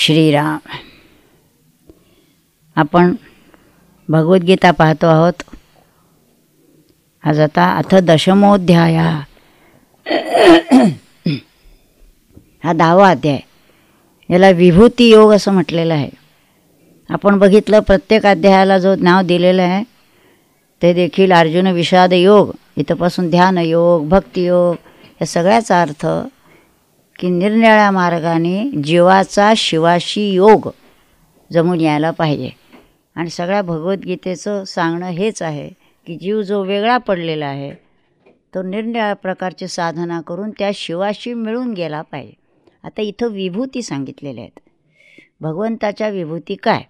श्रीराम. आपण भगवद्गीता पाहतो आहोत. आज आता अथ दशमोध्याय, हा 10वा अध्याय. याला विभूती योग असं म्हटलेलं आहे. आपण बघितलं प्रत्येक अध्यायाला जो नाव दिलेलं आहे ते देखील अर्जुन विषाद योग, इथंपासून ध्यान योग, भक्ती योग, या सगळ्याचा अर्थ की निरनिराळ्या मार्गाने जीवाचा शिवाशी योग जमून यायला पाहिजे. आणि सगळ्या भगवद्गीतेचं सांगणं हेच आहे की जीव जो वेगळा पडलेला आहे तो निरनिराळ्या प्रकारची साधना करून त्या शिवाशी मिळून गेला पाहिजे. आता इथं विभूती सांगितलेल्या आहेत. भगवंताच्या विभूती काय?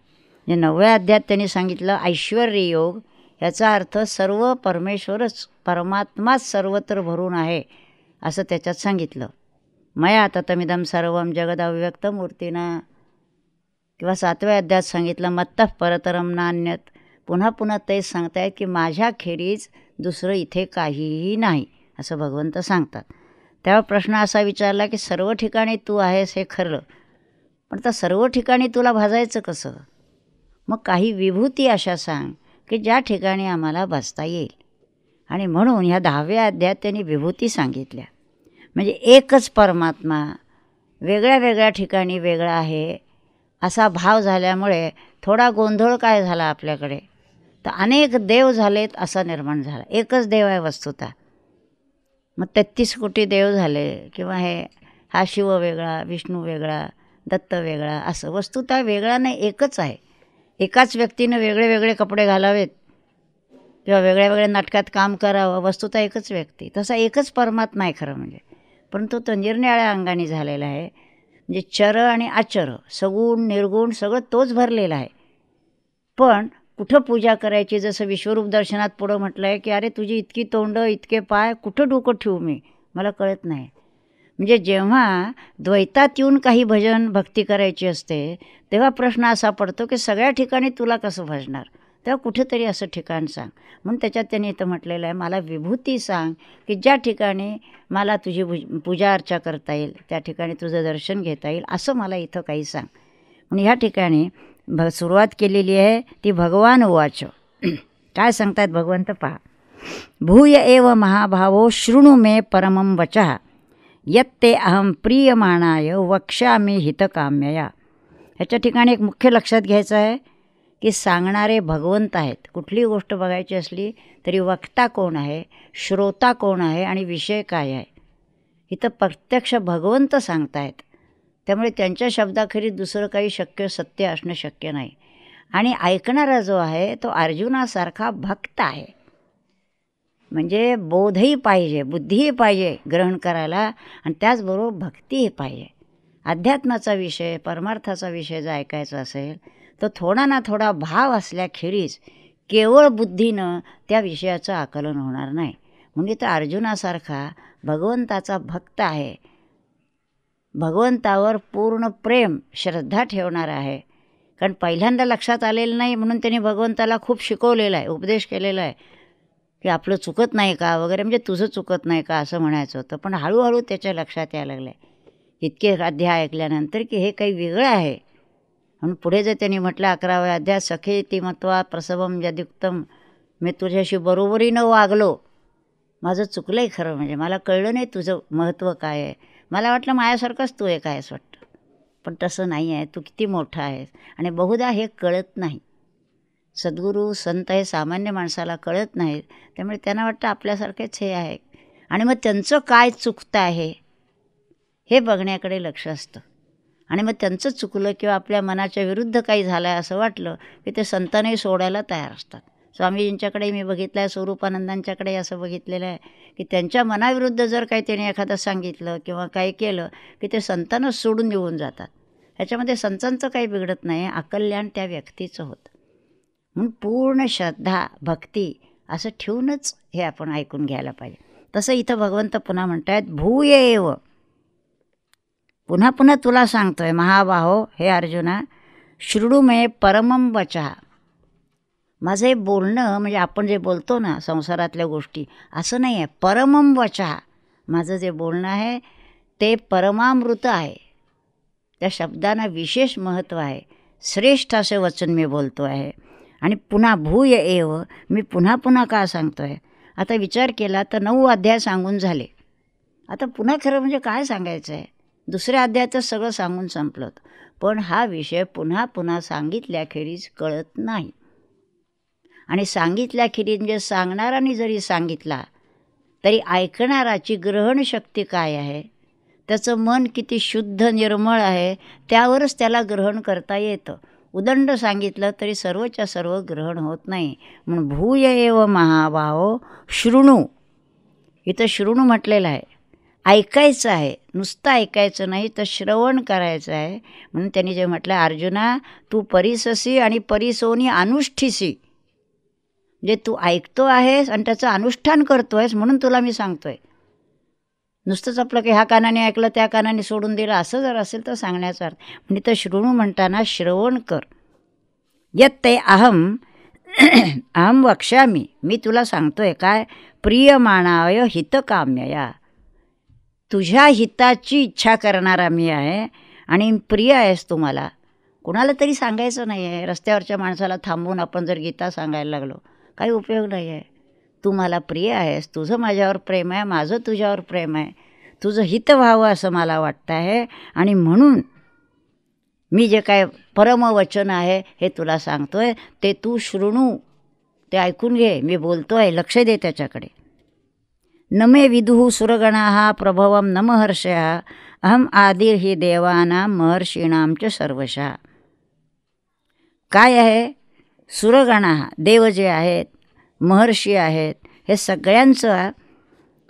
जे 9व्या अध्यायात त्यांनी सांगितलं ऐश्वर्य योग. याचा अर्थ सर्व परमेश्वरच, परमात्माच सर्वत्र भरून आहे असं त्याच्यात सांगितलं. मया ततमिदं सर्वं जगदव्यक्त मूर्तीना. किंवा 7व्या अध्यायात सांगितलं मत्तः परतरम नान्यत. पुन्हा पुन्हा तेच सांगतायत की माझ्याखेरीज दुसरं इथे काहीही नाही असं भगवंत सांगतात. तेव्हा प्रश्न असा विचारला की सर्व ठिकाणी तू आहेस हे खरं, पण आता सर्व ठिकाणी तुला भाजायचं कसं? मग काही विभूती अशा सांग की ज्या ठिकाणी आम्हाला भाजता येईल. आणि म्हणून ह्या 10व्या अध्यायात त्यांनी विभूती सांगितल्या. म्हणजे एकच परमात्मा वेगळ्या वेगळ्या ठिकाणी वेगळा आहे असा भाव झाल्यामुळे थोडा गोंधळ काय झाला आपल्याकडे, तर अनेक देव झालेत असा निर्माण झाला. एकच देव आहे वस्तुतः. मग 33 कोटी देव झाले किंवा हा शिव वेगळा, विष्णू वेगळा, दत्त वेगळा, असं वस्तुतः वेगळा नाही, एकच आहे. एकाच व्यक्तीनं वेगळे वेगळे कपडे घालावेत किंवा वेगळ्या वेगळ्या नाटकात काम करावं, वस्तुतः एकच व्यक्ती. तसा एकच परमात्मा आहे खरं म्हणजे. परंतु तो निरनिराळ्या अंगाने झालेला आहे. म्हणजे चर आणि अचर, सगुण निर्गुण सगळं तोच भरलेला आहे. पण कुठं पूजा करायची, जसं विश्वरूप दर्शनात पुढं म्हटलं आहे की अरे तुझी इतकी तोंडं, इतके पाय, कुठं डोकं ठेवू मी, मला कळत नाही. म्हणजे जेव्हा द्वैतात येऊन काही भजन भक्ती करायची असते तेव्हा प्रश्न असा पडतो की सगळ्या ठिकाणी तुला कसं भजणार, तेव्हा कुठेतरी असं ठिकाण सांग. म्हणून त्याच्यात त्यांनी इथं म्हटलेलं आहे मला विभूती सांग की ज्या ठिकाणी मला तुझी पूजा अर्चा करता येईल, त्या ठिकाणी तुझं दर्शन घेता येईल, असं मला इथं काही सांग. म्हणून ह्या ठिकाणी सुरुवात केलेली आहे ती भगवान उवाच. काय सांगतायत भगवंत पहा. भूय एव महाभावो शृणु मे परमं वचः यत्ते अहम प्रियमाणाय वक्ष्यामि हितकाम्यया. ह्याच्या ठिकाणी एक मुख्य लक्षात घ्यायचं आहे की सांगणारे भगवंत आहेत. कुठली गोष्ट बघायची असली तरी वक्ता कोण आहे, श्रोता कोण आहे आणि विषय काय आहे, इथं प्रत्यक्ष भगवंत सांगतायत. त्यामुळे त्यांच्या शब्दाखेरीज दुसरं काही सत्य असणं शक्य नाही. आणि ऐकणारा जो आहे तो अर्जुनासारखा भक्त आहे. म्हणजे बोधही पाहिजे, बुद्धीही पाहिजे ग्रहण करायला, आणि त्याचबरोबर भक्तीही पाहिजे. अध्यात्माचा विषय, परमार्थाचा विषय जर ऐकायचा असेल तर थोडा ना थोडा भाव असल्याखेरीज केवळ बुद्धीनं त्या विषयाचं आकलन होणार नाही. म्हणजे तर अर्जुनासारखा भगवंताचा भक्त आहे, भगवंतावर पूर्ण प्रेम श्रद्धा ठेवणारा आहे. कारण पहिल्यांदा लक्षात आलेलं नाही म्हणून त्यांनी भगवंताला खूप शिकवलेलं आहे, उपदेश केलेला आहे की आपलं चुकत नाही का वगैरे, म्हणजे तुझं चुकत नाही का असं म्हणायचं होतं. पण हळूहळू त्याच्या लक्षात यायला लागलं आहे इतके अध्याय ऐकल्यानंतर की हे काही वेगळं आहे. म्हणून पुढे जर त्यांनी म्हटलं 11व्या अध्याय सखे ती मत्वा प्रसवम यदुक्तम. मी तुझ्याशी बरोबरीनं वागलो, माझं चुकलं आहे खरं, म्हणजे मला कळलं नाही तुझं महत्त्व काय आहे. मला वाटलं माझ्यासारखंच तू एक आहेस वाटतं, पण तसं नाही आहे, तू किती मोठा आहेस. आणि बहुधा हे कळत नाही. सद्गुरू संत हे सामान्य माणसाला कळत नाहीत, त्यामुळे त्यांना वाटतं आपल्यासारखेच हे आहे. आणि मग त्यांचं काय चुकतं आहे हे बघण्याकडे लक्ष असतं. आणि मग त्यांचं चुकलं किंवा आपल्या मनाच्या विरुद्ध काही झालं आहे असं वाटलं की ते संतांनाही सोडायला तयार असतात. स्वामीजींच्याकडे मी बघितलं आहे, स्वरूपानंदांच्याकडे असं बघितलेलं आहे की त्यांच्या मनाविरुद्ध जर काही त्याने एखादं सांगितलं किंवा काही केलं की ते संतांनाच सोडून निघून जातात. ह्याच्यामध्ये संतांचं काही बिघडत नाही, अकल्याण त्या व्यक्तीचं होतं. म्हणून पूर्ण श्रद्धा भक्ती असं ठेवूनच हे आपण ऐकून घ्यायला पाहिजे. तसं इथं भगवंत पुन्हा म्हणतायत भूय एव. पुन्हा पुन्हा तुला सांगतोय महाबाहो हे अर्जुना, शृणु मे परमं वचः. माझं हे बोलणं म्हणजे आपण जे बोलतो ना संसारातल्या गोष्टी असं नाही आहे. परमं वचः माझं जे बोलणं आहे ते परमामृत आहे. त्या शब्दांना विशेष महत्त्व आहे. श्रेष्ठ असे वचन मी बोलतो आहे. आणि पुन्हा भूय एव, मी पुन्हा पुन्हा का सांगतो आहे. आता विचार केला तर 9 अध्याय सांगून झाले. आता पुन्हा खरं म्हणजे काय सांगायचं आहे. दुसऱ्या अध्यायातच सगळं सांगून संपलं होतं. पण हा विषय पुन्हा पुन्हा सांगितल्याखेरीज कळत नाही. आणि सांगितल्याखेरीज म्हणजे सांगणाराने जरी सांगितला तरी ऐकणाराची ग्रहणशक्ती काय आहे, त्याचं मन किती शुद्ध निर्मळ आहे, त्यावरच त्याला ग्रहण करता येतं. उदंड सांगितलं तरी सर्वच्या सर्व ग्रहण होत नाही. म्हणून भूय एव महाभावो शृणू, इथं शृणू म्हटलेलं आहे. ऐकायचं आहे, नुसतं ऐकायचं नाही तर श्रवण करायचं आहे. म्हणून त्यांनी जे म्हटलं, अर्जुना तू परिससी आणि परिसोनी अनुष्ठिसी, म्हणजे तू ऐकतो आहेस आणि त्याचं अनुष्ठान करतो आहेस म्हणून तुला मी सांगतो आहे. नुसतंच आपलं की ह्या कानाने ऐकलं त्या कानाने सोडून दिलं असं जर असेल तर सांगण्याचा अर्थ. म्हणजे तर शृणू म्हणताना श्रवण कर. यत ते अहम अहम वक्ष्यामी, मी तुला सांगतोय काय, प्रियमाणाय हितकाम्यया, तुझ्या हिताची इच्छा करणारा मी आहे आणि प्रिय आहेस तुम्हाला. कुणाला तरी सांगायचं नाही आहे. रस्त्यावरच्या माणसाला थांबवून आपण जर गीता सांगायला लागलो काही उपयोग नाही आहे. तू मला प्रिय आहेस, तुझं माझ्यावर प्रेम आहे, माझं तुझ्यावर प्रेम आहे, तुझं हित व्हावं असं मला वाटतं आहे. आणि म्हणून मी जे काय परमवचन आहे हे तुला सांगतो आहे ते तू शृणू, ते ऐकून घे. मी बोलतो आहे, लक्ष दे त्याच्याकडे. न मे विदुः सुरगणाः प्रभवं न महर्षयः अहम आदिर्हि देवानां महर्षीणां च सर्वशः. काय आहे, सुरगणाः देव जे आहेत, महर्षी आहेत, हे सगळ्यांचं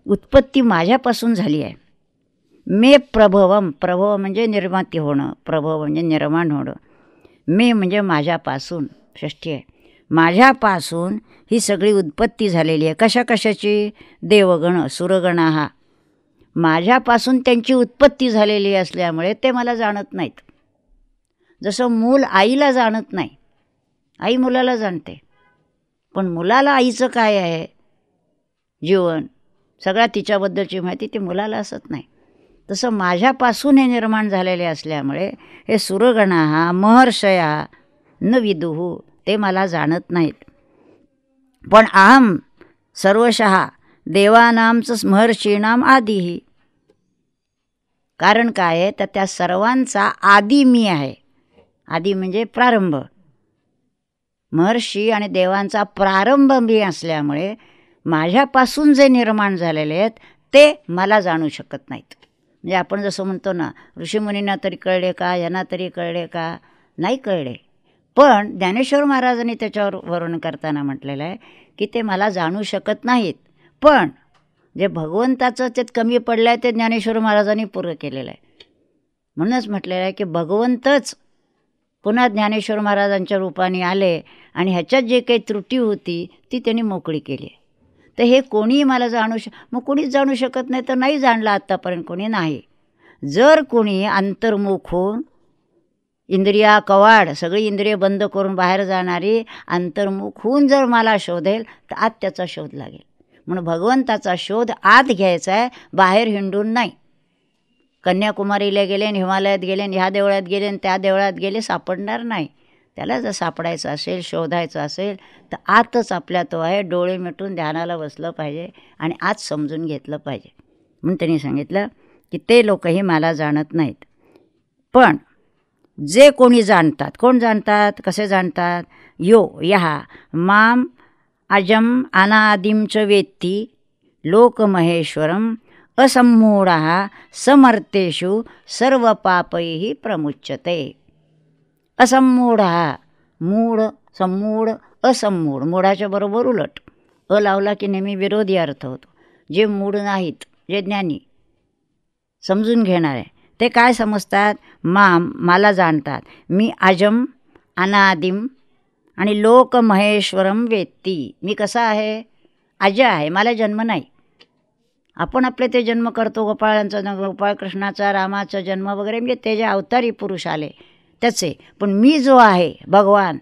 उत्पत्ती माझ्यापासून झाली आहे. मे प्रभवम, प्रभव म्हणजे निर्माती होणं, प्रभव म्हणजे निर्माण होणं. मे म्हणजे माझ्यापासून, षष्ठी आहे. माझ्यापासून ही सगळी उत्पत्ती झालेली आहे. कशा कशाची, देवगण सुरगणा, माझ्यापासून त्यांची उत्पत्ती झालेली असल्यामुळे ते मला जाणत नाहीत. जसं मूल आईला जाणत नाही, आई मुलाला जाणते, पण मुलाला आईचं काय आहे जीवन, सगळ्या तिच्याबद्दलची माहिती ती मुलाला असत नाही. तसं माझ्यापासून हे निर्माण झालेले असल्यामुळे हे सुरगणा महर्षया न विदुः, ते मला जाणत नाहीत. पण अहम सर्वशः देवानांच महर्षीणाम आदिही, कारण काय आहे तर त्या सर्वांचा आदी मी आहे. आदी म्हणजे प्रारंभ, महर्षी आणि देवांचा प्रारंभ मी असल्यामुळे माझ्यापासून जे निर्माण झालेले आहेत ते मला जाणू शकत नाहीत. म्हणजे आपण जसं म्हणतो ना, ऋषीमुनींना तरी कळले का, यांना तरी कळले का, नाही कळले. पण ज्ञानेश्वर महाराजांनी त्याच्यावर वर्णन करताना म्हटलेलं आहे की ते मला जाणू शकत नाहीत. पण जे भगवंताचं त्यात कमी पडलं आहे ते ज्ञानेश्वर महाराजांनी पूर्ण केलेलं आहे. म्हणूनच म्हटलेलं आहे की भगवंतच पुन्हा ज्ञानेश्वर महाराजांच्या रूपाने आले आणि ह्याच्यात जे काही त्रुटी होती ती त्यांनी मोकळी केली. तर हे कोणी मला मग कोणीच जाणू शकत नाही तर नाही जाणलं आत्तापर्यंत कोणी नाही. जर कोणी अंतर्मुख होऊन इंद्रिया कवाड सगळी इंद्रिय बंद करून बाहेर जाणारी अंतर्मुख होऊन जर मला शोधेल तर आत त्याचा शोध लागेल. म्हणून भगवंताचा शोध आत घ्यायचा आहे, बाहेर हिंडून नाही. कन्याकुमारीला गेले आणि हिमालयात गेले आणि ह्या देवळात गेले आणि त्या देवळात गेले, सापडणार नाही. त्याला जर सापडायचं असेल, शोधायचं असेल तर आतच आपल्या तो आहे. डोळे मिटून ध्यानाला बसलं पाहिजे आणि आत समजून घेतलं पाहिजे. म्हणून त्यांनी सांगितलं की ते लोकही मला जाणत नाहीत. पण जे कोणी जाणतात, कोण जाणतात, कसे जाणतात, यो यहा माम अजम अनादिम च वेत्ती लोकमहेश्वरम असम्मूढः समर्थेषु सर्व पापैः प्रमुच्यते. असम्मूढः, मूढ, सम्मूढ, असम्मूढ, मूढाच्या बरोबर उलट अ लावला की नेहमी विरोधी अर्थ होतो. जे मूढ नाहीत, जे ज्ञानी समजून घेणार आहे ते काय समजतात, मला जाणतात, मी अजम अनादिम आणि लोक महेश्वरम वेत्ती. मी कसा आहे, अज आहे, मला जन्म नाही. आपण आपले ते जन्म करतो, गोपाळांचा, गोपाळकृष्णाचा, रामाचा जन्म वगैरे, म्हणजे ते जे अवतारी पुरुष आले त्याचे. पण मी जो आहे भगवान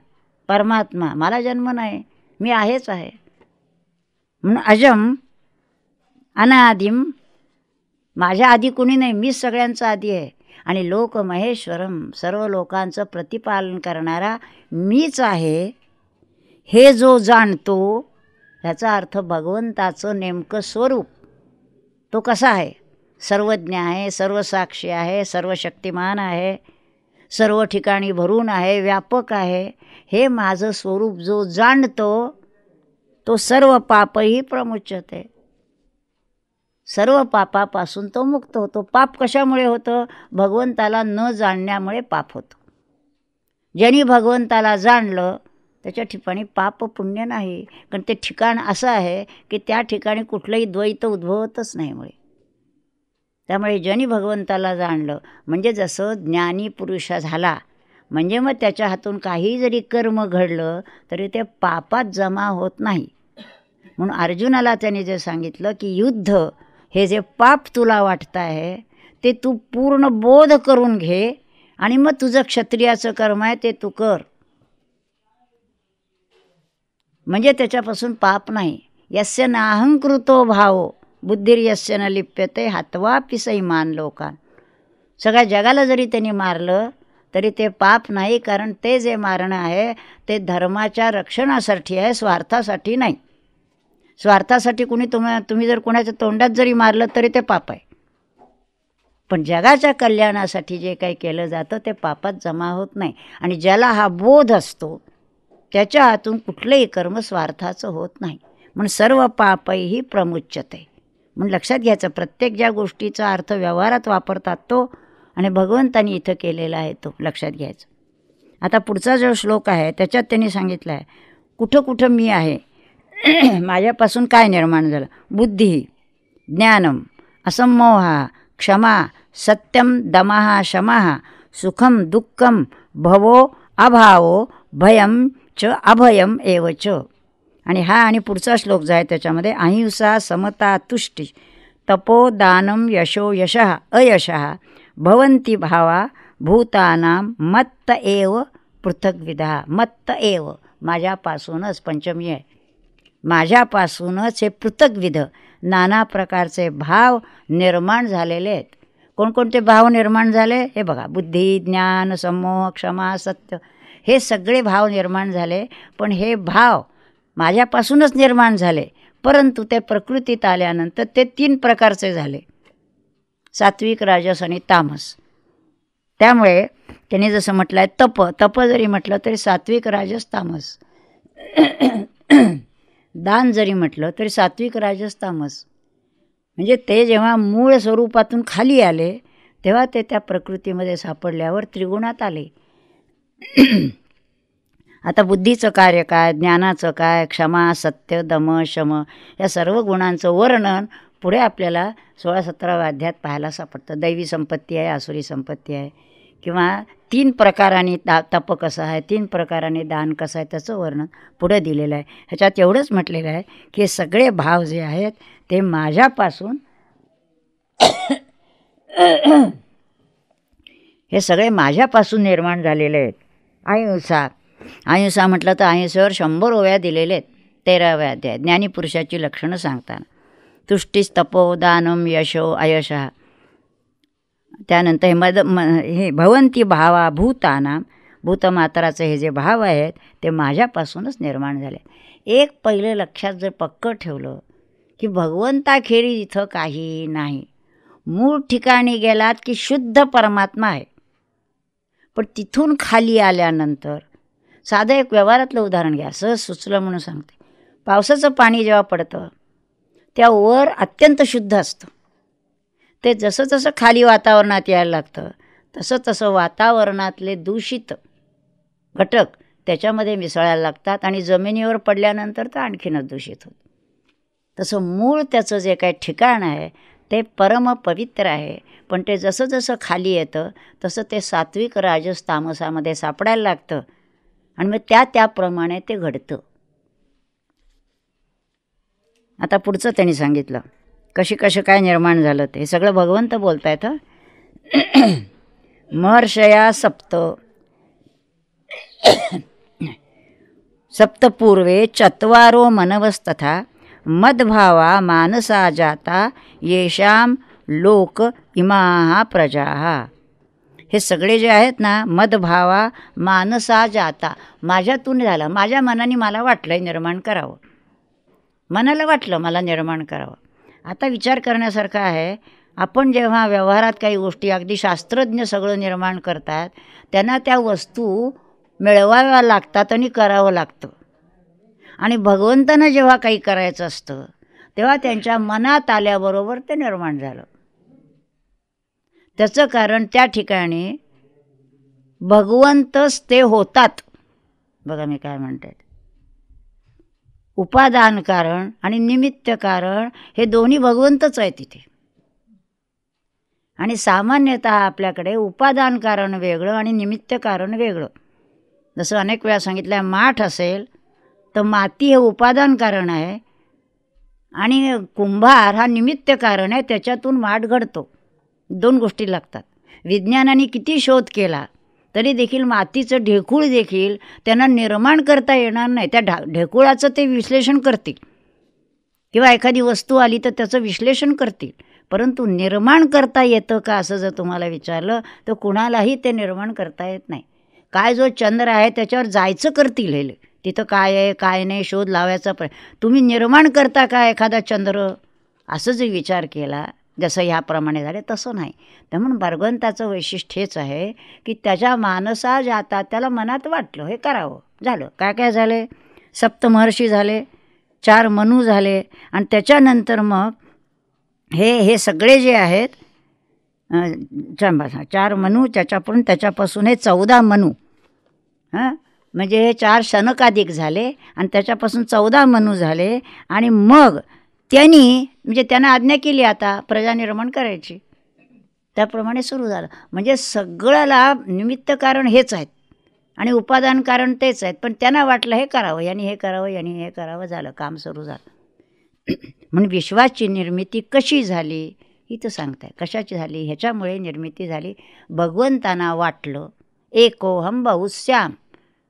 परमात्मा, मला जन्म नाही, मी आहेच आहे. म्हणून अजम अनादिम, माझ्या आधी कोणी नाही, मीच सगळ्यांचा आधी आहे. आणि लोक महेश्वरम, सर्व लोकांचं प्रतिपालन करणारा मीच आहे हे जो जाणतो, ह्याचा अर्थ भगवंताचं नेमकं स्वरूप तो कसा आहे? सर्वज्ञ आहे, सर्वसाक्षी आहे, सर्वशक्तिमान आहे, सर्व ठिकाणी भरून आहे, व्यापक आहे. हे माझं स्वरूप जो जाणतो तो सर्व पापही प्रमुच्यते, सर्व पापापासून तो मुक्त होतो. पाप कशामुळे होतं? भगवंताला न जाणण्यामुळे पाप होतं. ज्यांनी भगवंताला जाणलं त्याच्या ठिकाणी पाप पुण्य नाही, कारण ते ठिकाण असं आहे की त्या ठिकाणी कुठलंही द्वैत उद्भवतच नाही. मुळे त्यामुळे ज्यांनी भगवंताला जाणलं म्हणजे जसं ज्ञानी पुरुष झाला म्हणजे मग त्याच्या हातून काही जरी कर्म घडलं तरी ते पापात जमा होत नाही. म्हणून अर्जुनाला त्याने जे सांगितलं की युद्ध हे जे पाप तुला वाटतं आहे ते तू पूर्ण बोध करून घे आणि मग तुझं क्षत्रियाचं कर्म आहे ते तू कर, म्हणजे त्याच्यापासून पाप नाही. यस्य नाहंकृतो भावो बुद्धिर्यस्य न लिप्यते हत्वापि सैमान लोकान. सगळ्या जगाला जरी त्यांनी मारलं तरी ते पाप नाही, कारण ते जे मारणं आहे ते धर्माच्या रक्षणासाठी आहे, स्वार्थासाठी नाही. स्वार्थासाठी तुम्ही जर कोणाच्या तोंडात जरी मारलं तरी ते पाप आहे, पण जगाच्या कल्याणासाठी जे काही केलं जातं ते पापात जमा होत नाही. आणि ज्याला हा बोध असतो त्याच्या हातून कुठलंही कर्म स्वार्थाचं होत नाही. म्हणून सर्व पापही प्रमुच्यते. म्हणून लक्षात घ्यायचं, प्रत्येक ज्या गोष्टीचा अर्थ व्यवहारात वापरतात तो आणि भगवंतानी इथं केलेला आहे तो लक्षात घ्यायचं. आता पुढचा जो श्लोक आहे त्याच्यात त्यांनी सांगितलं आहे कुठं कुठं मी आहे, माझ्यापासून काय निर्माण झालं. बुद्धी, ज्ञानम, असम्मोहा, क्षमा, सत्यम, दमः, शमः, सुखम, दुःखम, भवो, अभावो, भयम च अभयम एव च. आणि पुढचा श्लोक जो आहे त्याच्यामध्ये अहिंसा, समता, तुष्टी, तपो, दानम, यशो, यशः, अयशः, भवन्ति भावा भूतानां मत्त एव पृथग्विधा. मत्त एव, माझ्यापासूनच, पंचमी आहे, माझ्यापासूनच हे पृथग्विध नाना प्रकारचे भाव निर्माण झालेले आहेत. कोणकोणते भाव निर्माण झाले हे बघा, बुद्धी, ज्ञान, समोह, क्षमा, सत्य, हे सगळे भाव निर्माण झाले. पण हे भाव माझ्यापासूनच निर्माण झाले, परंतु ते प्रकृतीत आल्यानंतर ते 3 प्रकारचे झाले, सात्विक, राजस आणि तामस. त्यामुळे त्यांनी जसं म्हटलं आहे तप जरी म्हटलं तरी सात्विक, राजस, तामस. दान जरी म्हटलं तरी सात्विक, राजस, तामस. म्हणजे ते जेव्हा मूळ स्वरूपातून खाली आले तेव्हा ते त्या प्रकृतीमध्ये सापडल्यावर त्रिगुणात आले. आता बुद्धीचं कार्य काय, ज्ञानाचं काय, क्षमा, सत्य, दम, शम, या सर्व गुणांचं वर्णन पुढे आपल्याला 16-17व्या अध्यायात पाहायला सापडतं. दैवी संपत्ती आहे, आसुरी संपत्ती आहे, किंवा 3 प्रकारांनी तप कसं आहे, 3 प्रकारांनी दान कसं आहे, त्याचं वर्णन पुढे दिलेलं आहे. ह्याच्यात एवढंच म्हटलेलं आहे की हे सगळे भाव जे आहेत ते माझ्यापासून हे सगळे माझ्यापासून निर्माण झालेले आहेत. अहिंसा म्हटलं तर अहिंसेवर 100 ओव्या दिलेले आहेत 13व्या अध्यायात ज्ञानीपुरुषाची लक्षणं सांगताना. तुष्टीस, तपो, दानम, यशो, अयशः. त्यानंतर हे भवंती भावा भूतानां, भूतमात्राचे हे जे भाव आहेत ते माझ्यापासूनच निर्माण झाले. एक पहिले लक्षात जर पक्कं ठेवलं की भगवंताखेरीज इथं काही नाही. मूळ ठिकाणी गेलात की शुद्ध परमात्मा आहे, पण तिथून खाली आल्यानंतर साधं एक व्यवहारातलं उदाहरण घ्या, सहज सुचलं म्हणून सांगते. पावसाचं पाणी जेव्हा पडतं त्या वर अत्यंत शुद्ध असतं, ते जसं जसं खाली वातावरणात यायला लागतं तसं तसं वातावरणातले दूषित घटक त्याच्यामध्ये मिसळायला लागतात आणि जमिनीवर पडल्यानंतर तर आणखीनच दूषित होतं. तसं मूळ त्याचं जे काही ठिकाण आहे ते परम पवित्र आहे, पण ते जसं जसं खाली येतं तसं ते सात्विक, राजस, तामसामध्ये सापडायला लागतं आणि मग त्याप्रमाणे ते घडतं. आता पुढचं त्यांनी सांगितलं कशी काय निर्माण झालं ते सगळं भगवंत बोलतायत. महर्षया सप्तपूर्वे 4 मनवस्तथा मद्भावा मानसा जाता येषां लोक इमाः प्रजाः. हे सगळे जे आहेत ना, मदभावा मानसा जाता, माझ्यातून झालं, माझ्या मनाने मला वाटलं निर्माण करावं, मनाला वाटलं मला निर्माण करावं. आता विचार करण्यासारखा आहे, आपण जेव्हा व्यवहारात काही गोष्टी अगदी शास्त्रज्ञ सगळं निर्माण करतात, त्यांना त्या वस्तू मिळवाव्या लागतात आणि करावं लागतं. आणि भगवंतांना जेव्हा काही करायचं असतं तेव्हा त्यांच्या मनात आल्याबरोबर ते निर्माण झालं. त्याचं कारण त्या ठिकाणी भगवंतच ते होतात. बघा मी काय म्हणते, उपादान कारण आणि निमित्त कारण हे दोन्ही भगवंतच आहे तिथे. आणि सामान्यतः आपल्याकडे उपादान कारण वेगळं आणि निमित्त कारण वेगळं. जसं अनेक वेळा सांगितलं, माठ असेल तर माती हे उपादान कारण आहे आणि कुंभार हा निमित्त कारण आहे, त्याच्यातून माठ घडतो. दोन गोष्टी लागतात. विज्ञानाने किती शोध केला तरी देखील मातीचं ढेकूळ देखील त्यांना निर्माण करता येणार नाही. त्या ढेकूळाचं ते विश्लेषण करतील किंवा एखादी वस्तू आली तर त्याचं विश्लेषण करतील, परंतु निर्माण करता येतं का असं जर तुम्हाला विचारलं तर कुणालाही ते निर्माण करता येत नाही. काय जो चंद्र आहे त्याच्यावर जायचं करतील हे, तिथं काय आहे काय नाही शोध लावायचा. तुम्ही निर्माण करता का एखादा चंद्र असं जे विचार केला, जसं ह्याप्रमाणे झाले तसं नाही. त्यामुळे भगवंताचं वैशिष्ट्य हेच आहे की त्याच्या मानसा जाता, त्याला मनात वाटलं हे करावं, झालं. काय काय झाले, सप्तमहर्षी झाले, 4 मनू झाले आणि त्याच्यानंतर मग हे सगळे जे आहेत 4 मनू, त्याच्यापासून हे 14 मनू, हां म्हणजे हे 4 शनकाधिक झाले आणि त्याच्यापासून 14 मनू झाले. आणि मग त्यांनी म्हणजे त्यांना आज्ञा केली आता प्रजा निर्माण करायची, त्याप्रमाणे सुरू झालं. म्हणजे सगळ्याला निमित्त कारण हेच आहेत आणि उपादान कारण तेच आहेत, पण त्यांना वाटलं हे करावं, यांनी हे करावं, यांनी हे करावं, झालं, काम सुरू झालं. म्हणून विश्वाची निर्मिती कशी झाली इथं सांगताय. कशाची झाली, ह्याच्यामुळे निर्मिती झाली. भगवंतांना वाटलं एकोहम बहुश्याम,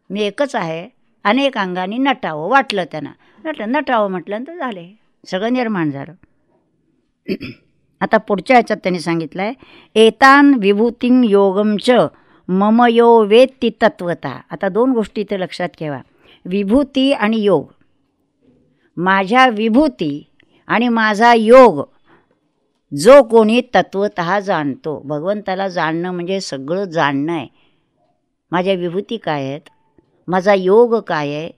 मी एकच आहे, अनेक अंगाने नटावं वाटलं त्यांना. नटावं म्हटलं तर झाले, सगळं निर्माण झालं. आता पुढच्या ह्याच्यात त्यांनी सांगितलं आहे, एतान विभूतिं योगमच मम यो वेत्ति तत्वता. आता 2 गोष्टी इथे लक्षात ठेवा, विभूती आणि योग. माझ्या विभूती आणि माझा योग जो कोणी तत्वतः जाणतो, भगवंताला जाणणं म्हणजे सगळं जाणणं आहे. माझ्या विभूती काय आहेत, माझा योग काय आहे,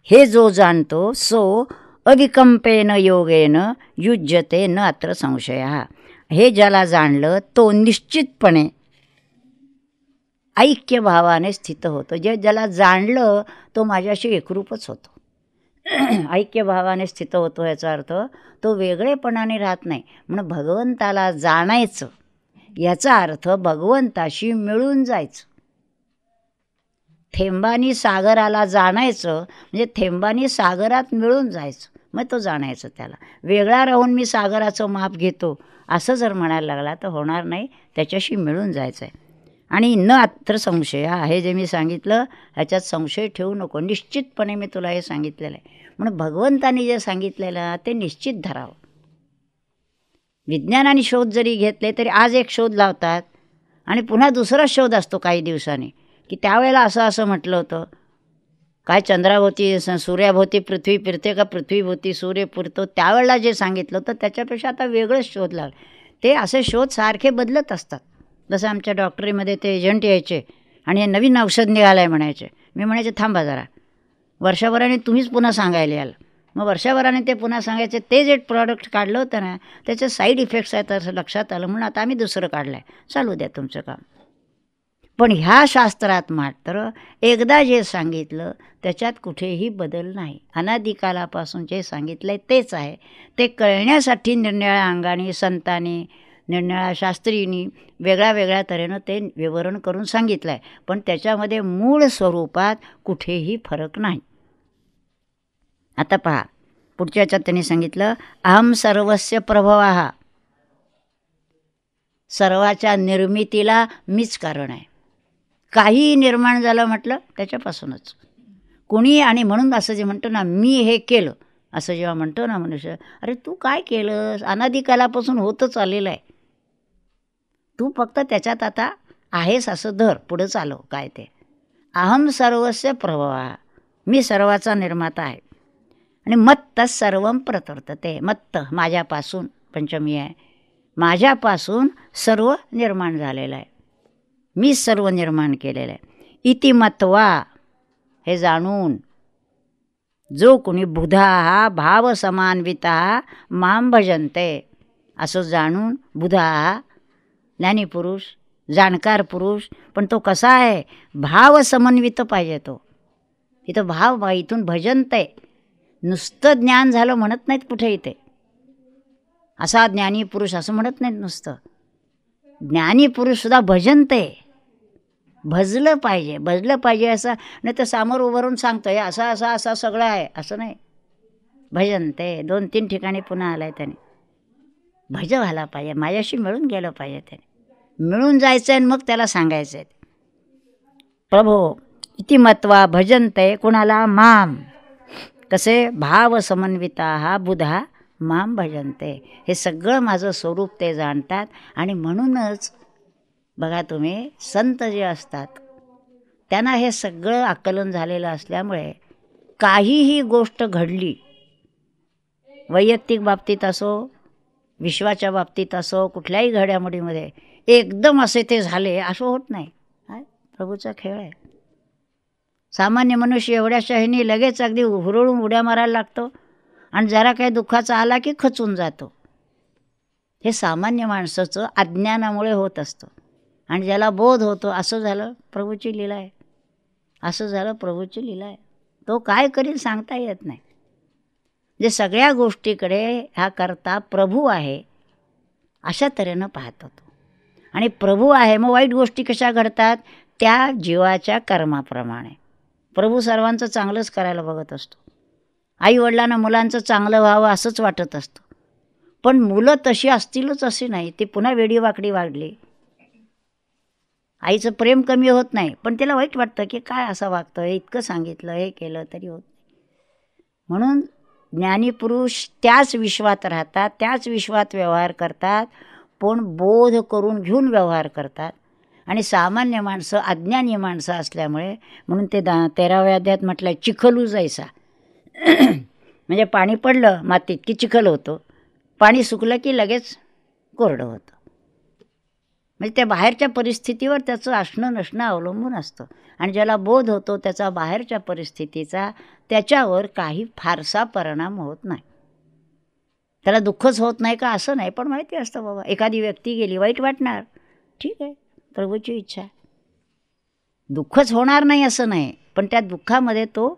हे जो जाणतो सो अविकंपेन योगेन युज्यते न अत्र संशयः. हे ज्याला जाणलं तो निश्चितपणे ऐक्यभावाने स्थित होतो. ज्याला जाणलं तो माझ्याशी एकरूपच होतो, ऐक्यभावाने स्थित होतो. याचा अर्थ तो वेगळेपणाने राहत नाही. म्हणून भगवंताला जाणायचं याचा अर्थ भगवंताशी मिळून जायचं. थेंबानी सागराला जाणायचं म्हणजे थेंबानी सागरात मिळून जायचं, मग तो जाणायचं. त्याला वेगळा राहून मी सागराचं माप घेतो असं जर म्हणायला लागला तर होणार नाही, त्याच्याशी मिळून जायचं आहे. आणि न अत्र संशय, हे जे मी सांगितलं ह्याच्यात संशय ठेवू नको, निश्चितपणे मी तुला हे सांगितलेलं आहे. म्हणून भगवंतानी जे सांगितलेलं ते निश्चित धरावं. विज्ञानाने शोध जरी घेतले तरी आज एक शोध लावतात आणि पुन्हा दुसरा शोध असतो काही दिवसांनी, की त्यावेळेला असं म्हटलं होतं, काय चंद्राभोवती सूर्याभोवती पृथ्वी फिरते का पृथ्वीभोवती सूर्य फिरतो, त्यावेळेला जे सांगितलं होतं त्याच्यापेक्षा आता वेगळंच शोध लागलं. ते असे शोध सारखे बदलत असतात. जसं आमच्या डॉक्टरीमध्ये ते एजंट यायचे आणि हे नवीन औषध निघालं आहे म्हणायचे. मी म्हणायचे थांबा जरा, वर्षभराने तुम्हीच पुन्हा सांगायला याल. मग वर्षभराने ते पुन्हा सांगायचे. ते जे प्रॉडक्ट काढलं होतं ना त्याचे साईड इफेक्ट्स आहेत असं लक्षात आलं, म्हणून आता आम्ही दुसरं काढलं आहे, चालू द्या तुमचं काम. पण ह्या शास्त्रात मात्र एकदा जे सांगितलं त्याच्यात कुठेही बदल नाही. अनादिकालापासून जे सांगितलं आहे तेच आहे. ते कळण्यासाठी निरनिळ्या अंगाने संतांनी निरनिळ्या शास्त्रींनी वेगळ्या वेगळ्या तऱ्हेनं ते विवरण करून सांगितलं आहे, पण त्याच्यामध्ये मूळ स्वरूपात कुठेही फरक नाही. आता पहा पुढच्या याच्यात त्यांनी सांगितलं, अहम सर्वस्य प्रभवः, सर्वाच्या निर्मितीला मीच कारण आहे. काहीही निर्माण झालं म्हटलं त्याच्यापासूनच कुणी. आणि म्हणून असं जे म्हणतो ना मी हे केलं असं जेव्हा म्हणतो ना मनुष्य, अरे तू काय केलंस, अनादिकालापासून होतच आलेलं आहे. तू फक्त त्याच्यात आता आहेस असं धर, पुढं चालव. काय ते अहम सर्वस्य प्रभवा, मी सर्वाचा निर्माता आहे. आणि मत्त सर्वम प्रवर्तते, मत्त माझ्यापासून, पंचमी आहे, माझ्यापासून सर्व निर्माण झालेलं आहे, मी सर्व निर्माण केलेलं आहे. इति मत्वा, हे जाणून, जो कोणी बुधा हा भाव समान्विता माम भजन्ते, असं जाणून बुधा हा ज्ञानी पुरुष, जाणकार पुरुष, पण तो कसा आहे, भाव समन्वित पाहिजे. तो इथं भाव, इथून भजनते, नुसतं ज्ञान झालं म्हणत नाहीत कुठे इथे, असा ज्ञानी पुरुष असं म्हणत नाहीत नुसतं. ज्ञानी पुरुषसुद्धा भजनते, भजलं पाहिजे असं नाही तर समोर उभारून सांगतो हे असं असं असं सगळं आहे असं नाही. भजनते 2-3 ठिकाणी पुन्हा आलाय त्याने. भज व्हायला पाहिजे, माझ्याशी मिळून गेलं पाहिजे, त्याने मिळून जायचं आहे. मग त्याला सांगायचं आहे प्रभो इति मत्वा भजन्ते, कुणाला, माम, कसे, भाव समन्विता हा बुधा माम भजन्ते, हे सगळं माझं स्वरूप ते जाणतात. आणि म्हणूनच बघा तुम्ही, संत जे असतात त्यांना हे सगळं आकलन झालेलं असल्यामुळे काहीही गोष्ट घडली, वैयक्तिक बाबतीत असो, विश्वाच्या बाबतीत असो, कुठल्याही घडामोडीमध्ये एकदम असे ते झाले असं होत नाही. प्रभूचा खेळ आहे. सामान्य मनुष्य एवढ्याशा ह्यानी लगेच अगदी हुरळून उड्या मारायला लागतो आणि जरा काही दुःखाचा आला की खचून जातो. हे सामान्य माणसाचं अज्ञानामुळे होत असतं. आणि ज्याला बोध होतो, असं झालं प्रभूची लीला आहे, असं झालं प्रभूची लीला आहे, तो काय करील सांगता येत नाही. जे सगळ्या गोष्टीकडे हा करता प्रभू आहे अशा तऱ्हेनं पाहतो तो. आणि प्रभू आहे, मग वाईट गोष्टी कशा घडतात, त्या जीवाच्या कर्माप्रमाणे. प्रभू सर्वांचं चांगलंच करायला बघत असतो. आईवडिलांना मुलांचं चांगलं व्हावं असंच वाटत असतं, पण मुलं तशी असतीलच अशी नाही, ती पुन्हा वेडीवाकडी वाढली. आईचं प्रेम कमी होत नाही, पण तिला वाईट वाटतं की काय असं वागतं, हे इतकं सांगितलं, हे केलं तरी होत नाही. म्हणून ज्ञानी पुरुष त्याच विश्वात राहतात, त्याच विश्वात व्यवहार करतात, पण बोध करून घेऊन व्यवहार करतात. आणि सामान्य माणसं अज्ञानी माणसं असल्यामुळे, म्हणून ते 13व्या अध्यायात म्हटलं आहे, चिखलू जैसा. म्हणजे पाणी पडलं मातीत की चिखल होतो, पाणी सुकलं की लगेच कोरडं होतं. म्हणजे त्या बाहेरच्या परिस्थितीवर त्याचं असणं नसणं अवलंबून असतं. आणि ज्याला बोध होतो त्याचा बाहेरच्या परिस्थितीचा त्याच्यावर काही फारसा परिणाम होत नाही. त्याला दुःखच होत नाही का असं नाही, पण माहिती असतं बाबा एखादी व्यक्ती गेली, वाईट वाटणार, ठीक आहे, प्रभूची इच्छा, दुःखच होणार नाही असं नाही, पण त्या दुःखामध्ये तो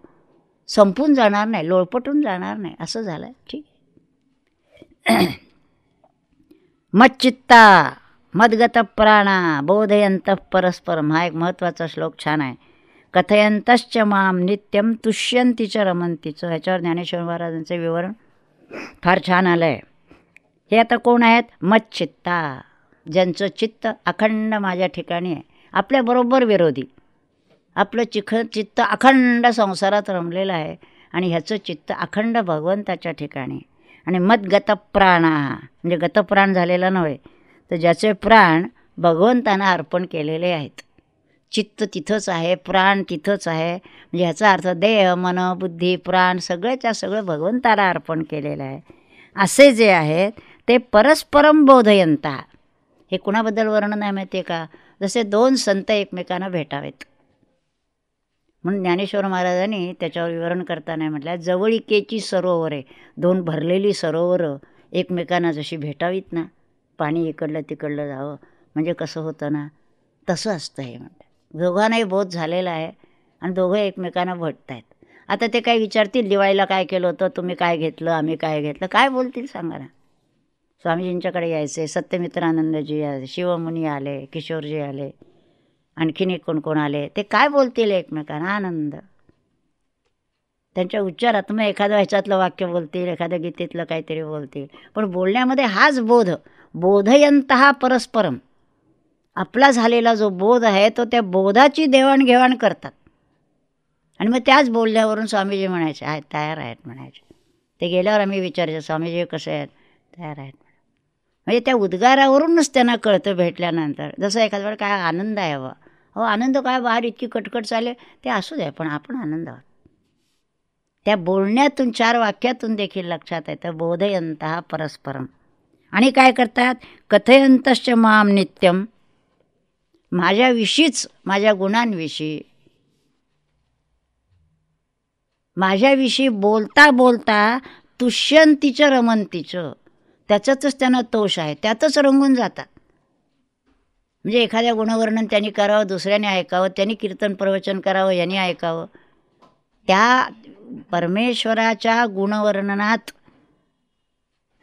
संपून जाणार नाही, लोळपटून जाणार नाही, असं झालं, ठीक आहे. मच्चित्ता मद्गत प्राणा बोधयंत परस्परम, हा एक महत्त्वाचा श्लोक छान आहे. कथयंतश्च माम नित्यम तुष्यंती च रमंती च, ह्याच्यावर ज्ञानेश्वर महाराजांचं विवरण फार छान आलं आहे. हे आता कोण आहेत, मच्चित्ता, ज्यांचं चित्त अखंड माझ्या ठिकाणी आहे, आपल्याबरोबर विरोधी, आपलं चित्त अखंड संसारात रमलेलं आहे आणि ह्याचं चित्त अखंड भगवंताच्या ठिकाणी. आणि मद्गत प्राणा म्हणजे गतप्राण झालेला नव्हे, तर ज्याचे प्राण भगवंतांना अर्पण केलेले आहेत. चित्त तिथंच आहे, प्राण तिथंच आहे, म्हणजे ह्याचा अर्थ देह मन बुद्धी प्राण सगळ्याच्या सगळं भगवंताला अर्पण केलेलं आहे. असे जे आहेत ते परस्परम बोधयंता, हे कुणाबद्दल वर्णन आहे माहिती आहे का, जसे 2 संत एकमेकांना भेटावेत. म्हणून ज्ञानेश्वर महाराजांनी त्याच्यावर विवरण करताना म्हटलं, जवळिकेची सरोवरे, 2 भरलेली सरोवरं एकमेकांना जशी भेटावीत ना, पाणी इकडलं तिकडलं जावं, म्हणजे कसं होतं ना, तसं असतं हे म्हणतात. दोघांनाही बोध झालेला आहे आणि दोघं एकमेकांना भेटत आहेत. आता ते काय विचारतील, दिवाळीला काय केलं होतं, तुम्ही काय घेतलं, आम्ही काय घेतलं, काय बोलतील सांगा ना. स्वामीजींच्याकडे यायचे, सत्यमित्रानंदजी आले, शिवमुनी आले, किशोरजी आले, आणखीन एक कोण कोण आले, ते काय बोलतील एकमेकांना, आनंद. त्यांच्या उच्चारात मग एखादं ह्याच्यातलं वाक्य बोलतील, एखाद्या गीतेतलं काहीतरी बोलतील, पण बोलण्यामध्ये हाच बोध, बोधयंत हा परस्परम, आपला झालेला जो बोध आहे तो त्या बोधाची देवाणघेवाण करतात. आणि मग त्याच बोलण्यावरून स्वामीजी म्हणायचे आहेत, तयार आहेत म्हणायचे. ते गेल्यावर आम्ही विचारायचं, स्वामीजी कसे आहेत, तयार आहेत. म्हणजे त्या उद्गारावरूनच त्यांना कळतं भेटल्यानंतर. जसं एखाद्या वेळेला काय आनंद आहे हवा, हो आनंद काय बाहेर इतकी कटकट चालेल ते असू द्या, पण आपण आनंद आहोत. त्या बोलण्यातून 4 वाक्यातून देखील लक्षात येतं बोधयंतः परस्परम. आणि काय करतात, कथयंतश्च माम नित्यम, माझ्याविषयीच, माझ्या गुणांविषयी, माझ्याविषयी बोलता बोलता तुष्यंतीचं रमंतीचं, त्याच्यातच त्यांना तोष आहे, त्यातच रंगून जातात. म्हणजे एखाद्या गुणवर्णन त्यांनी करावं, दुसऱ्याने ऐकावं, त्यांनी कीर्तन प्रवचन करावं, यांनी ऐकावं. त्या परमेश्वराच्या गुणवर्णनात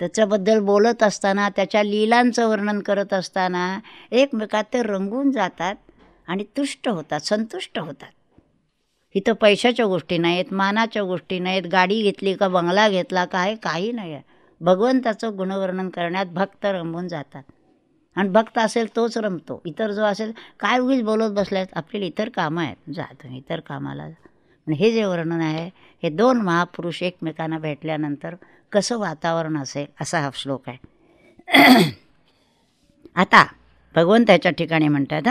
त्याच्याबद्दल बोलत असताना, त्याच्या लीलांचं वर्णन करत असताना एकमेकात ते रंगून जातात आणि तुष्ट होतात, संतुष्ट होतात. इथं पैशाच्या गोष्टी नाहीत, मानाच्या गोष्टी नाहीत, गाडी घेतली का बंगला घेतला काय, काही नाही आहे. भगवंताचं गुणवर्णन करण्यात भक्त रमून जातात. आणि भक्त असेल तोच रमतो. इतर जो असेल काय उगीच बोलत बसल्यात, आपल्याला इतर कामं आहेत, जा तुम्ही इतर कामाला. पण हे जे वर्णन आहे, हे 2 महापुरुष एकमेकांना भेटल्यानंतर कसं वातावरण असेल असा हा श्लोक आहे. आता भगवंताच्या ठिकाणी म्हणतात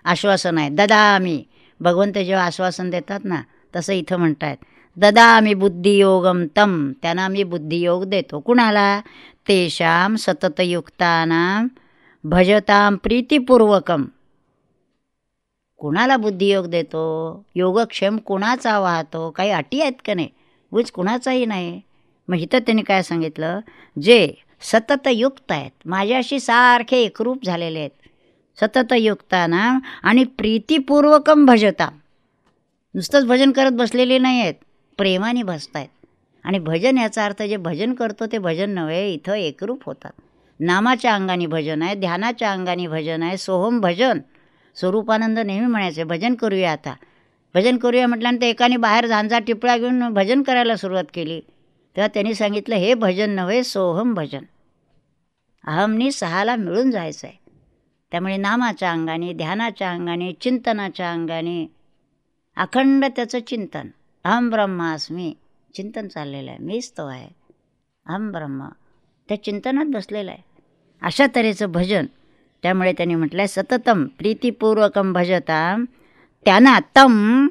आश्वासन आहे, ददामी. भगवंत जेव्हा आश्वासन देतात ना, तसं इथं म्हणतात ददामी बुद्धियोगम तम, त्यांना मी बुद्धियोग देतो. कुणाला, तेषाम सततयुक्तानां भजतां प्रीतिपूर्वकम. कुणाला बुद्धियोग देतो, योगक्षेम कुणाचा वाहतो, काही अटी आहेत का नाही, उच कुणाचाही नाही. मग इथं त्यांनी काय सांगितलं, जे सततयुक्त आहेत, माझ्याशी सारखे एकरूप झालेले आहेत, सततयुक्ताना आणि प्रीतिपूर्वकम भजता. नुसतंच भजन करत बसलेले नाही आहेत, प्रेमाने भजतायत. आणि भजन याचा अर्थ जे भजन करतो ते भजन नव्हे, इथं एकरूप होतात. नामाच्या अंगाने भजन आहे, ध्यानाच्या अंगाने भजन आहे, सोहम भजन. स्वरूपानंद नेहमी म्हणायचे भजन करूया. आता भजन करूया म्हटल्यानंतर एकाने बाहेर झांजा टिपळा घेऊन भजन करायला सुरुवात केली, तेव्हा त्यांनी सांगितलं हे भजन नव्हे, सोहम भजन. अहमनी 6ला मिळून जायचं आहे. त्यामुळे नामाच्या अंगाने, ध्यानाच्या अंगाने, चिंतनाच्या अंगाने अखंड त्याचं चिंतन. अहम ब्रह्मास्मी चिंतन चाललेलं आहे, मीच तो आहे, अहम ब्रह्म, त्या चिंतनात बसलेलं आहे. अशा तऱ्हेचं भजन. त्यामुळे त्यांनी म्हटलं आहे सततम प्रीतिपूर्वकम भजताम, त्यांना तम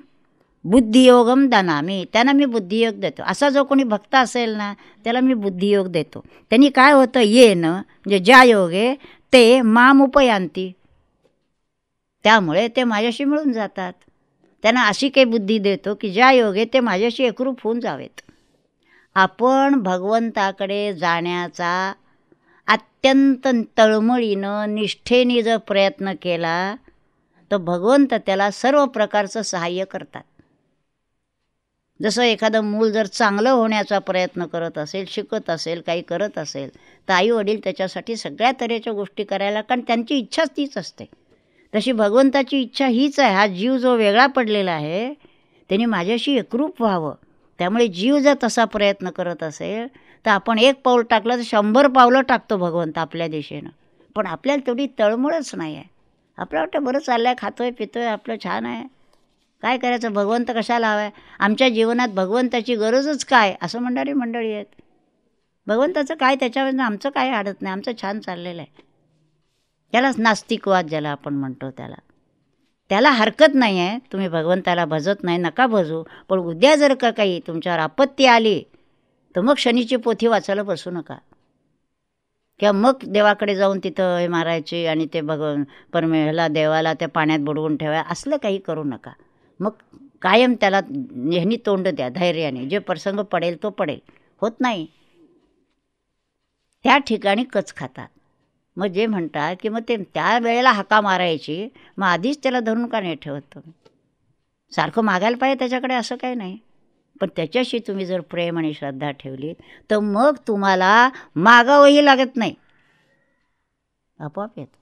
बुद्धियोगम दनामी, त्यांना मी बुद्धियोग देतो. असा जो कोणी भक्त असेल ना, त्याला मी बुद्धियोग देतो. त्यांनी काय होतं, येन म्हणजे ज्या योगे ते माम उपयांती, त्यामुळे ते माझ्याशी मिळून जातात. त्यांना अशी काही बुद्धी देतो की ज्या योगे ते माझ्याशी एकरूप होऊन जावेत. आपण भगवंताकडे जाण्याचा अत्यंत तळमळीनं निष्ठेने जर प्रयत्न केला तर भगवंत त्याला सर्व प्रकारचं सहाय्य करतात. जसं एखादं मूल जर चांगलं होण्याचा प्रयत्न करत असेल, शिकत असेल, काही करत असेल, तर आई वडील त्याच्यासाठी सगळ्या तऱ्हेच्या गोष्टी करायला, कारण त्यांची इच्छाच तीच असते. तशी भगवंताची इच्छा हीच आहे. हा जीव जो वेगळा पडलेला आहे त्याने माझ्याशी एकरूप व्हावं. त्यामुळे जीव जर तसा प्रयत्न करत असेल तर आपण 1 पाऊल टाकलं तर 100 पावलं टाकतो भगवंत आपल्या दिशेनं. पण आपल्याला तेवढी तळमळच नाही आहे. आपलं वाटतं बरं चाललं आहे, खातो आहे, पितो आहे, आपलं छान आहे, काय करायचं, भगवंत कशाला हवा आहे, आमच्या जीवनात भगवंताची गरजच काय, असं म्हणणारी मंडळी आहेत. भगवंताचं काय, त्याच्यावर आमचं काय अडत नाही, आमचं छान चाललेलं आहे. त्यालाच नास्तिकवाद ज्याला आपण म्हणतो, त्याला हरकत नाही आहे. तुम्ही भगवंताला भजत नाही, नका भजू. पण उद्या जर का काही तुमच्यावर आपत्ती आली तर मग शनीची पोथी वाचायला बसू नका, किंवा मग देवाकडे जाऊन तिथं हे मारायचे आणि ते ह्याला देवाला त्या पाण्यात बुडवून ठेवा, असलं काही करू नका. मग कायम त्याला नेहमी तोंड द्या धैर्याने. जे प्रसंग पडेल तो पडेल, होत नाही त्या ठिकाणी कच खातात. मग जे म्हणतात की मग ते त्या वेळेला हाका मारायची, मग आधीच त्याला धरून का नाही ठेवत तुम्ही, सारखं मागायला पाहिजे त्याच्याकडे असं काही नाही. पण त्याच्याशी तुम्ही जर प्रेम आणि श्रद्धा ठेवली तर मग तुम्हाला मागावंही लागत नाही, आपोआप येतं.